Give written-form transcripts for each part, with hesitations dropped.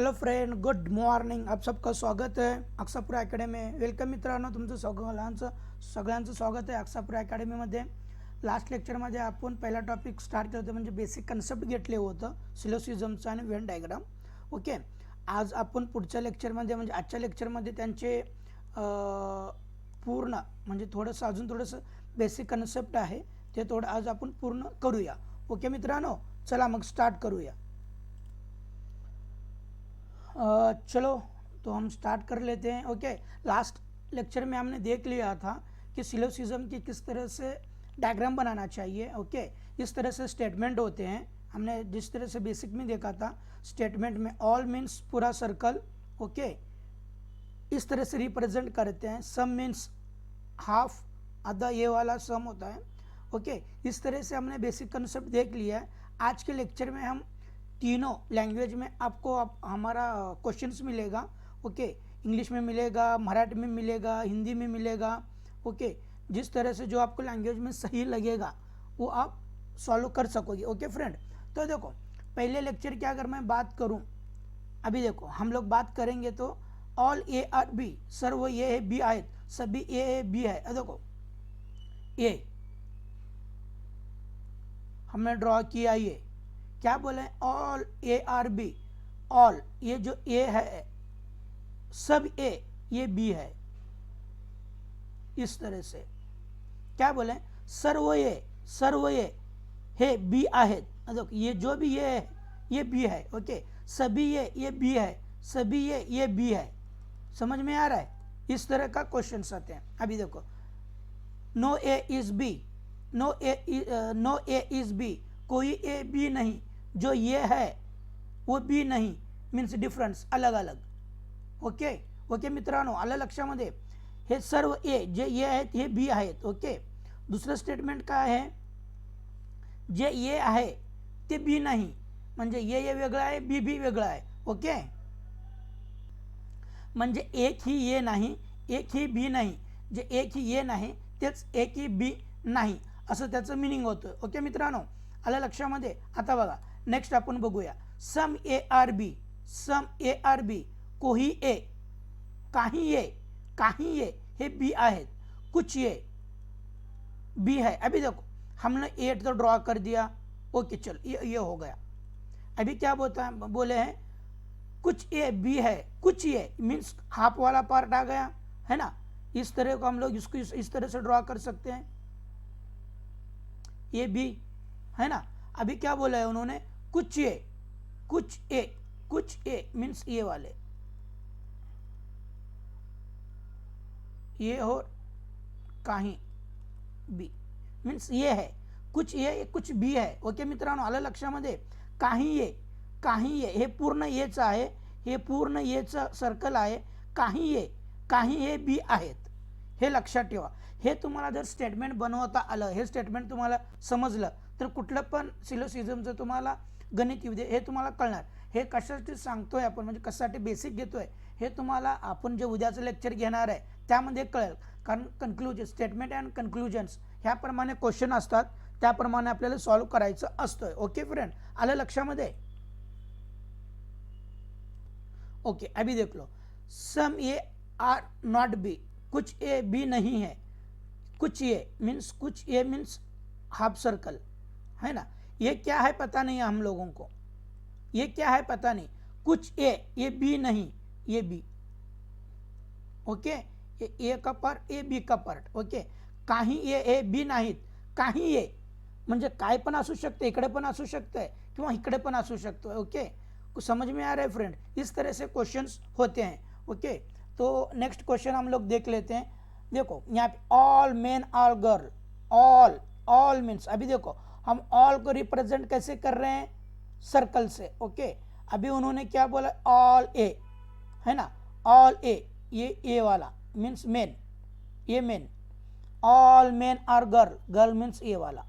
Hello friend, good morning. आप सबका स्वागत आहे अक्सापुरा अकॅडमी. वेलकम मित्रांनो, तुमचं सगळ्यांचं स्वागत आहे अक्सापुरा अकॅडमीमध्ये. लास्ट लेक्चरमध्ये आपण पहिला टॉपिक स्टार्ट केलं होतं, म्हणजे बेसिक कन्सेप्ट घेतले होतं सिलोसिझमचं आणि व्हेन डायग्राम. ओके, आज आपण पुढच्या लेक्चरमध्ये म्हणजे आजच्या लेक्चरमध्ये त्यांचे पूर्ण म्हणजे अजून थोडंसं बेसिक कन्सेप्ट आहे ते थोडं आज आपण पूर्ण करूया. ओके मित्रांनो, चला मग स्टार्ट करूया. चलो तो हम स्टार्ट कर लेते हैं. ओके, लास्ट लेक्चर में हमने देख लिया था कि सिलोसिज्म की किस तरह से डायग्राम बनाना चाहिए. ओके, इस तरह से स्टेटमेंट होते हैं. हमने जिस तरह से बेसिक में देखा था, स्टेटमेंट में ऑल मीन्स पूरा सर्कल. ओके, इस तरह से रिप्रेजेंट करते हैं. सम मीन्स हाफ, आधा ये वाला सम होता है. ओके, इस तरह से हमने बेसिक कंसेप्ट देख लिया है. आज के लेक्चर में हम तीनों लैंग्वेज में आपको हमारा क्वेश्चंस मिलेगा. ओके, इंग्लिश में मिलेगा, मराठी में मिलेगा, हिंदी में मिलेगा. ओके, जिस तरह से जो आपको लैंग्वेज में सही लगेगा वो आप सॉल्व कर सकोगे. ओके फ्रेंड, तो देखो पहले लेक्चर की अगर मैं बात करूं, अभी देखो हम लोग बात करेंगे तो ऑल ए आर बी, सर्व ए है बी आहेत, सभी ए है बी है. देखो ए हमने ड्रॉ किया, ये क्या बोले, all A are B. All, ये जो ए है सब ए, ये बी है. इस तरह से क्या बोले, सर्व ए हे बी आहेत. देखो ये जो भी ये है ये बी है. ओके, सभी ये बी है, सभी ये बी है. समझ में आ रहा है? इस तरह का क्वेश्चन आते हैं. अभी देखो, no A is B, no A is B, कोई ए बी नहीं, जो ये है वो बी नहीं, मीन्स डिफरन्स, अलग अलग. ओके ओके मित्रांनो, आलं लक्षामध्ये? हे सर्व ए जे ये आहेत हे बी आहेत. ओके, दुसरं स्टेटमेंट काय आहे, जे ये आहे ते बी नाही, म्हणजे ये वेगळं आहे, बी वेगळं आहे. ओके, म्हणजे एक ही ये नाही, एक ही बी नाही, जे एक ही ये नाही तेच एक ही बी नाही, असं त्याचं मिनिंग होतं. ओके मित्रांनो, आलं लक्षामध्ये? आता बघा नेक्स्ट आपण बघूया. Some A are B, some A are B, कोही ए, काही ये हे बी आहेत, कुछ ये बी है. अभी देखो हमने ए तो ड्रॉ कर दिया. ओके चल, ये हो गया. अभी क्या बोले हैं, कुछ ए बी है, कुछ ये मीन्स हाफ वाला पार्ट आ गया है ना. इस तरह को हम लोग इसको इस तरह से ड्रॉ कर सकते हैं, ये बी है ना. अभी क्या बोला है उन्होंने, कुछ ए मीन्स ये वाले, ये और काही बी मीन्स ये है, कुछ ए कुछ बी है. ओके मित्रांनो, आलं लक्षामध्ये? काही ये हे पूर्ण येच आहे, हे पूर्ण येचं सर्कल आहे. काही ये बी आहेत, हे लक्षात ठेवा. हे तुम्हाला जर स्टेटमेंट बनवता आलं, हे स्टेटमेंट तुम्हाला समजलं तर कुठलं पण सिलोसिझमचं तुम्हाला गणित येऊ दे हे तुम्हाला कळणार. हे कशासाठी सांगतोय आपण, म्हणजे कशासाठी बेसिक घेतोय हे तुम्हाला आपण जे उद्याचं लेक्चर घेणार आहे त्यामध्ये कळेल. कारण कन्क्लुजन, स्टेटमेंट अँड कन्क्लुजन्स ह्याप्रमाणे क्वेश्चन असतात, त्याप्रमाणे आपल्याला सॉल्व करायचं असतं. ओके फ्रेंड, आलं लक्षामध्ये? ओके, अभी देख लो, सम ए आर नॉट बी, कुछ ए बी नहीं है, कुछ ये मीन्स हाफ सर्कल है ना. ये क्या है पता नहीं है हम लोगों को, ये क्या है पता नहीं. कुछ ए, ये बी नहीं, ये बी. ओके, ये ए का पार्ट, ए बी का पार्ट. ओके, काही ए बी नाहीत, काही ये म्हणजे काय पण असू शकते, इकडे पण असू शकते किंवा इकडे पण असू शकतो. ओके, कुछ समझ में आ रहा है फ्रेंड? इस तरह से क्वेश्चंस होते हैं. ओके, तो नेक्स्ट क्वेश्चन हम लोग देख लेते हैं. देखो यहाँ पे all main all girl, all means, अभी देखो हम ऑल को रिप्रेजेंट कैसे कर रहे हैं, सर्कल से. ओके, अभी उन्होंने क्या बोला, ऑल ए है ना, ऑल ये वाला मीन्स मेन, ये men. All men are girl means ये वाला.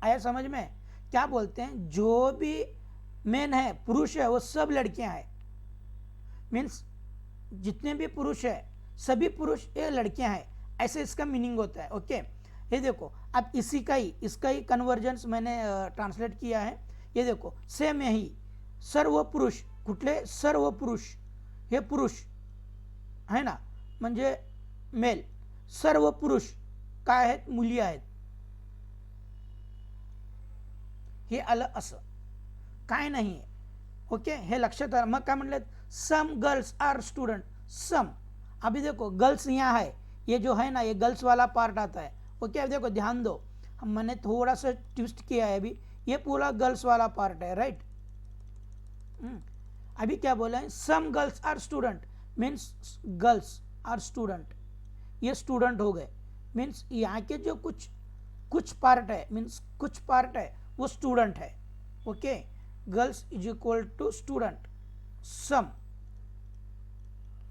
आया समझ में? क्या बोलते हैं, जो भी मेन है, पुरुष है, वो सब लड़कियां हैं. मीन्स जितने भी पुरुष है सभी पुरुष ये लड़कियां हैं, ऐसे इसका मीनिंग होता है. ओके, ये देखो अब इसका ही कन्वर्जेंस मैंने ट्रांसलेट किया है. ये देखो सेम यही सर्व पुरुष, कुठले सर्व पुरुष, हे पुरुष आहे ना, म्हणजे मेल. सर्व पुरुष काय आहेत, मुली आहेत. हे आलं असं, काय नाही आहे. ओके, हे लक्षात आलं. मग काय म्हणलं, सम गर्ल्स आर स्टूडेंट. सम, अभी देखो गर्ल्स यहाँ है, ये जो है ना ये गर्ल्स वाला पार्ट आता है. ओके, अब देखो ध्यान दो, मैंने थोड़ा सा ट्विस्ट किया है अभी, ये पूरा गर्ल्स वाला पार्ट है, राइट. अभी क्या बोला है, some girls are student means girls are student, ये स्टूडेंट हो गए. मीन्स यहाँ के जो कुछ पार्ट है, मीन्स कुछ पार्ट है वो स्टूडेंट है. Okay, girls is equal to student. Some,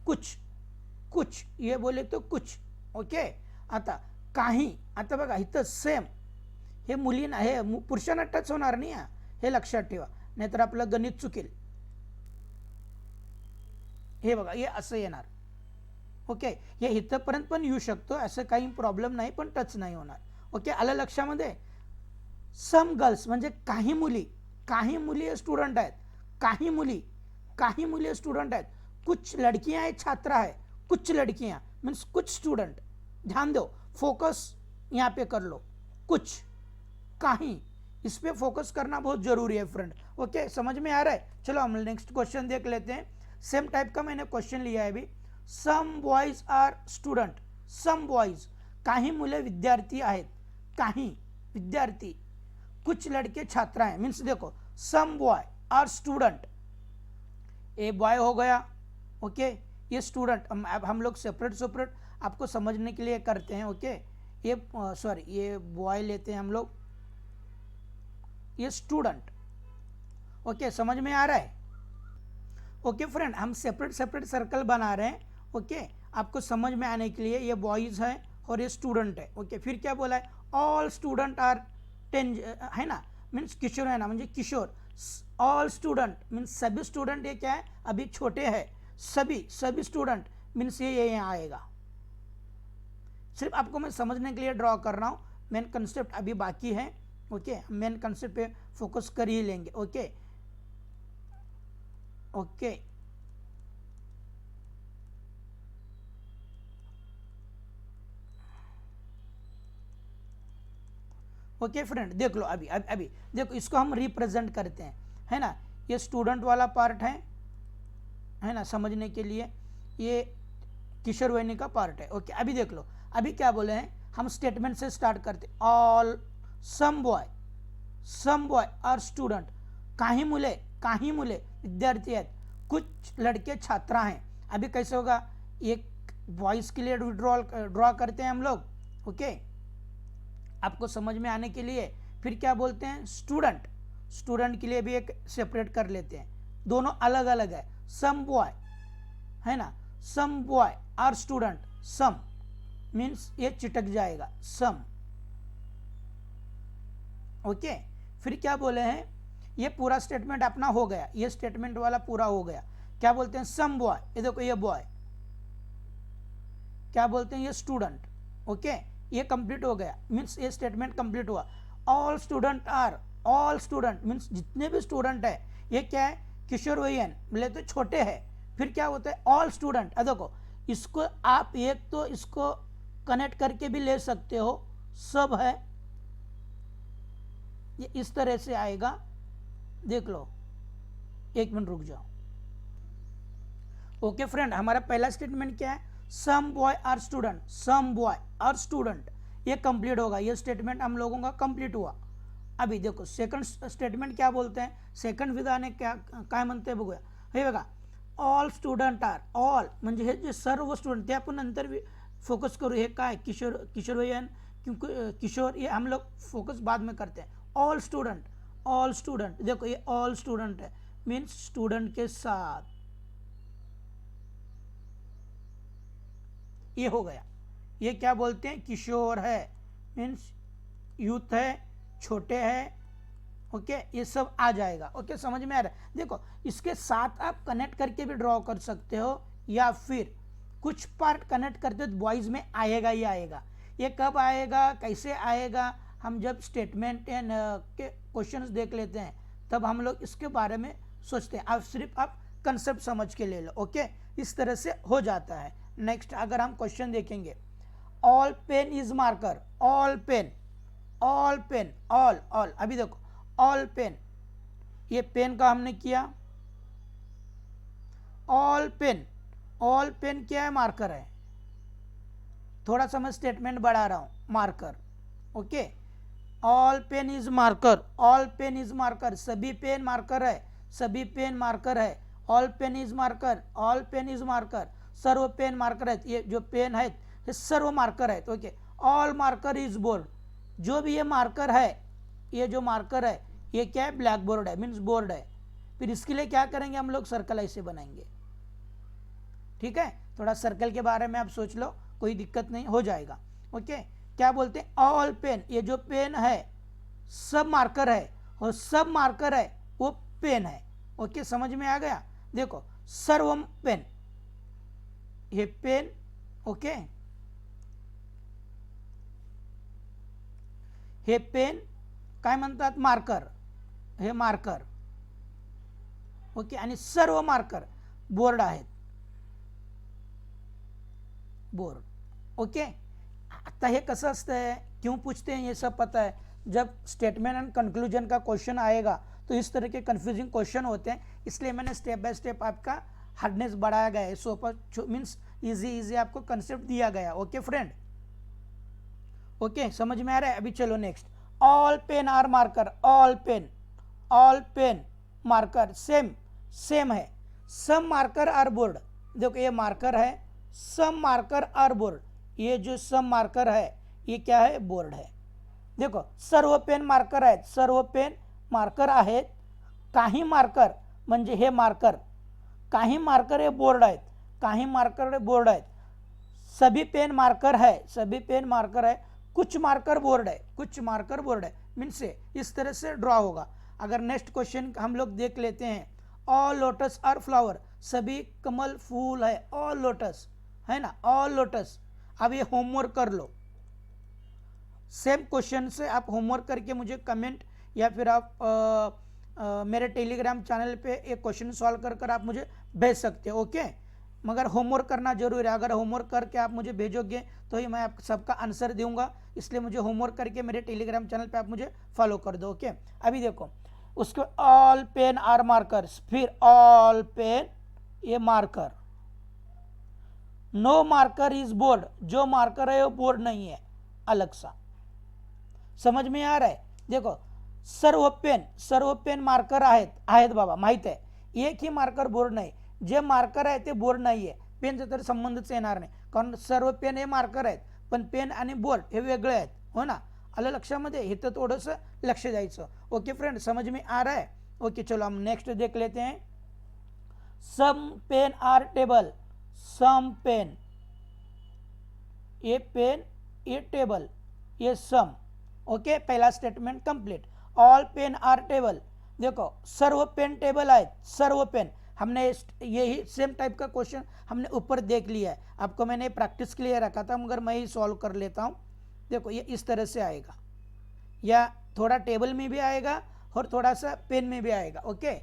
कुछ ये बोले तो कुछ. ओके, आता काही, आता बघा इथं सेम, हे मुलींना, हे पुरुषांना टच होणार नाही, हे लक्षात ठेवा, नाहीतर आपलं गणित चुकेल. हे बघा, हे असं येणार. ओके, हे इथंपर्यंत पण येऊ शकतो, असं काही प्रॉब्लेम नाही, पण टच नाही होणार. ओके, आलं लक्षामध्ये. सम गर्ल्स म्हणजे काही मुली स्टूडेंट आहेत, काही मुली स्टूडेंट आहेत. कुछ लड़कियां हैं, छात्रा है, कुछ लड़कियां मीन्स कुछ स्टूडेंट. ध्यान दो, फोकस यहाँ पे कर लो, कुछ, काही, इस पे फोकस करना बहुत जरूरी है फ्रेंड. ओके, समझ में आ रहा है. चलो हम नेक्स्ट क्वेश्चन देख लेते हैं. सेम टाइप का मैंने क्वेश्चन लिया है अभी. Some boys are student. Some boys, काही मुले विद्यार्थी आहेत, काही विद्यार्थी. कुछ लड़के छात्रा हैं, मीन्स देखो some boy are student, a boy हो गया. ओके, ये स्टूडेंट, अब हम लोग सेपरेट आपको समझने के लिए करते हैं. ओके, ये सॉरी, ये बॉय लेते हैं हम लोग, ये स्टूडेंट. ओके, समझ में आ रहा है. ओके फ्रेंड, हम सेपरेट सर्कल बना रहे हैं. ओके, आपको समझ में आने के लिए, ये बॉयज है और ये स्टूडेंट है. ओके, फिर क्या बोला है, ऑल स्टूडेंट आर 10, है ना, मीन्स किशोर है ना, म्हणजे किशोर. ऑल स्टूडेंट मीन्स सभी स्टूडेंट, ये क्या है अभी छोटे हैं, सभी स्टूडेंट मीन्स ये यहाँ आएगा. सिर्फ आपको मैं समझने के लिए ड्रॉ कर रहा हूँ, मेन कंसेप्ट अभी बाकी है. ओके, मेन कंसेप्ट पे फोकस कर ही लेंगे. ओके ओके ओके फ्रेंड, देख लो अभी देखो, इसको हम रिप्रेजेंट करते हैं, है ना. ये स्टूडेंट वाला पार्ट है ना, समझने के लिए. ये किशोर वैनी का पार्ट है. ओके, अभी देख लो, अभी क्या बोले हैं हम, स्टेटमेंट से स्टार्ट करते. All some boy are student, काही मुले विद्यार्थी आहेत, कुछ लड़के छात्रा हैं. अभी कैसे होगा, एक बॉयज के लिए ड्रॉ करते हैं हम लोग. ओके, आपको समझ में आने के लिए. फिर क्या बोलते हैं, स्टूडेंट के लिए भी एक सेपरेट कर लेते हैं, दोनों अलग अलग है. सम बॉय है ना, some boy are student, some means ये चिटक जाएगा, सम. ओके, फिर क्या बोले हैं, ये पूरा स्टेटमेंट अपना हो गया, ये स्टेटमेंट वाला पूरा हो गया. क्या बोलते हैं, सम बॉय, ये देखो ये बॉय. क्या बोलते हैं, ये स्टूडेंट. ओके, ये कंप्लीट हो गया, मीन्स ये स्टेटमेंट कंप्लीट हुआ. ऑल स्टूडेंट मीन्स जितने भी स्टूडेंट है, ये क्या है, किशोर वयन बोले तो छोटे हैं. फिर क्या होता है, ऑल स्टूडेंट. देखो इसको आप एक तो इसको कनेक्ट करके भी ले सकते हो, सब है, ये इस तरह से आएगा. देख लो, एक मिनट रुक जाओ. ओके फ्रेंड, हमारा पहला स्टेटमेंट क्या है, सम बॉय आर स्टूडेंट, ये कंप्लीट होगा, ये स्टेटमेंट हम लोगों का कंप्लीट हुआ. अभी देखो सेकंड स्टेटमेंट क्या बोलते हैं, सेकंड विधाने काय म्हणते बघूया. हे बघा, ऑल स्टूडेंट आर, ऑल म्हणजे हे जे सर्व स्टूडेंट, ते आपण नंतर फोकस करू. हे काय, किशोर वयन, किशोर, ये हम लोग फोकस बाद में करते हैं. ऑल स्टूडेंट, देखो ये ऑल स्टूडेंट है, मीन्स स्टूडेंट के साथ, ये हो गया. ये क्या बोलते हैं, किशोर है मीन्स यूथ है, छोटे है. ओके, ये सब आ जाएगा. ओके, समझ में आ रहा है. देखो इसके साथ आप कनेक्ट करके भी ड्रॉ कर सकते हो, या फिर कुछ पार्ट कनेक्ट करते तो बॉयज में आएगा ही आएगा. ये कब आएगा, कैसे आएगा, हम जब स्टेटमेंट के क्वेश्चंस देख लेते हैं तब हम लोग इसके बारे में सोचते हैं, आप सिर्फ आप कंसेप्ट समझ के ले लो। ओके, इस तरह से हो जाता है। नेक्स्ट अगर हम क्वेश्चन देखेंगे, all pen is marker, all pen, all pen, all all, अभी देखो ऑल पेन, ये पेन का हमने किया, ऑल पेन, ऑल पेन क्या है, मार्कर है। थोड़ा सा मैं स्टेटमेंट बढ़ा रहा हूं, marker. Okay, all pen is marker, all pen is marker, सभी पेन मार्कर है, सभी पेन मार्कर है, all pen is marker, all pen is marker, सर्व पेन मार्कर है, ये जो पेन है ये सर्व मार्कर है। तो okay, all marker is board, जो भी ये मार्कर है, ये जो मार्कर है ये क्या है, ब्लैक बोर्ड है, मीन्स बोर्ड है। फिर इसके लिए क्या करेंगे हम लोग, सर्कल ऐसे बनाएंगे। ठीक है, थोड़ा सर्कल के बारे में आप सोच लो, कोई दिक्कत नहीं, हो जाएगा। ओके, क्या बोलते हैं, ऑल पेन, ये जो पेन है सब मार्कर है, और सब मार्कर है वो पेन है। ओके, समझ में आ गया। देखो सर्व पेन, ये पेन, ओके, हे पेन काय म्हणतात, मार्कर, हे मार्कर। ओके, आणि सर्व मार्कर बोर्ड आहेत, बोर्ड। ओके, आता हे कसं असतं, क्यों पूछते हैं ये सब पता है, जब स्टेटमेंट एंड कंक्लूजन का क्वेश्चन आएगा तो इस तरह के कंफ्यूजिंग क्वेश्चन होते हैं, इसलिए मैंने स्टेप बाय स्टेप आपका हार्डनेस बढ़ाया गया है, सोपर मीन्स इजी इजी आपको कंसेप्ट दिया गया। ओके फ्रेंड, ओके, समझ में आ रहा है। अभी चलो next, all pen are marker, all pen, all pen marker same, same है, सम मार्कर आर बोर्ड। देखो ये मार्कर है, सम मार्कर आर बोर्ड, ये जो सम मार्कर है ये क्या है, बोर्ड है। देखो सर्व पेन मार्कर आहेत, सर्व पेन मार्कर आहेत, काही मार्कर म्हणजे हे मार्कर, काही मार्कर हे बोर्ड आहेत, काही मार्कर हे बोर्ड आहेत, सभी पेन मार्कर है, सभी पेन मार्कर है, कुछ मार्कर बोर्ड है, कुछ मार्कर बोर्ड है, मीन्स इस तरह से ड्रॉ होगा। अगर नेक्स्ट क्वेश्चन हम लोग देख लेते हैं, ऑल लोटस आर फ्लावर, सभी कमल फूल है, ऑल लोटस है ना, ऑल लोटस। अब ये होमवर्क कर लो, सेम क्वेश्चन से आप होमवर्क करके मुझे कमेंट या फिर आप मेरे टेलीग्राम चैनल पे एक क्वेश्चन सॉल्व कर कर आप मुझे भेज सकते हो। ओके, मगर होमवर्क करना जरूर है, अगर होमवर्क करके आप मुझे भेजोगे तो ही मैं आप सबका आंसर दूंगा, इसलिए मुझे होमवर्क करके मेरे टेलीग्राम चैनल पे आप मुझे फॉलो कर दो। ओके, अभी देखो उसके ऑल पेन आर मार्कर्स, फिर ऑल पेन ये marker, no marker is board, जो मार्कर है वो बोर्ड नहीं है, अलग सा। समझ में आ रहा है। देखो सर्व पेन मार्कर आहेत बाबा, माहित आहे, एक ही मार्कर बोर्ड नाही, जे मार्कर आहे ते बोर्ड नाही आहे, पेनचा तर संबंधच येणार नाही, कारण सर्व पेन हे मार्कर आहेत, पण पेन आणि बोर्ड हे वेगळे आहेत, हो ना, आलं लक्षामध्ये, हे तर थोडंसं लक्ष द्यायचं। ओके फ्रेंड, समझ में आ रहा है। ओके चलो हम नेक्स्ट देख लेते हैं, some pen are table, some pen, ये पेन ये टेबल ये सम। ओके, पहला statement complete. All pen are table, देखो सर्व पेन टेबल है, सर्व पेन, हमने यही सेम टाइप का क्वेश्चन हमने ऊपर देख लिया है, आपको मैंने प्रैक्टिस के लिए रखा था, मगर मैं ही सॉल्व कर लेता हूँ। देखो ये इस तरह से आएगा, या थोड़ा टेबल में भी आएगा और थोड़ा सा पेन में भी आएगा। ओके,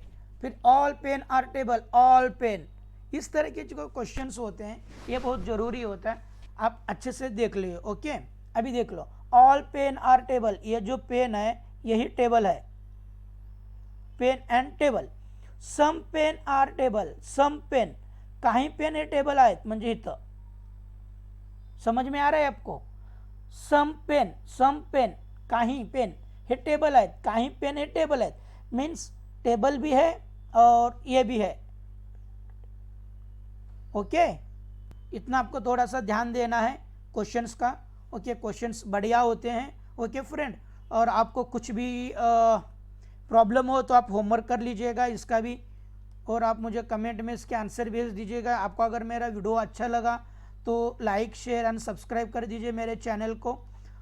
फिर all pen are table, all pen, इस तरह के जो क्वेश्चंस होते हैं ये बहुत ज़रूरी होता है, आप अच्छे से देख लियो। ओके, अभी देख लो, ऑल पेन आर टेबल, ये जो पेन है यही टेबल है, pen and table. Some pen are table, some pen, काही पेन हे टेबल आहेत, म्हणजे इथं समझ में आ रहा है आपको, सम पेन, काही पेन हे टेबल आहेत, काही पेन हे टेबल आहेत, मीन्स टेबल भी है और ये भी है। ओके, इतना आपको थोड़ा सा ध्यान देना है क्वेश्चंस का। ओके, क्वेश्चंस बढ़िया होते हैं। ओके फ्रेंड, और आपको कुछ भी प्रॉब्लम हो तो आप होमवर्क कर लीजिएगा इसका भी, और आप मुझे कमेंट में इसके आंसर भेज दीजिएगा। आपको अगर मेरा वीडियो अच्छा लगा तो लाइक शेयर एंड सब्सक्राइब कर दीजिए मेरे चैनल को,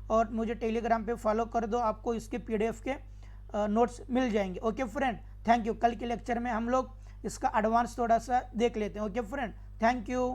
और मुझे टेलीग्राम पे फॉलो कर दो, आपको इसके PDF के नोट्स मिल जाएंगे। Okay friend, thank you. कल के लेक्चर में हम लोग इसका एडवांस थोड़ा सा देख लेते हैं। Okay friend, thank you.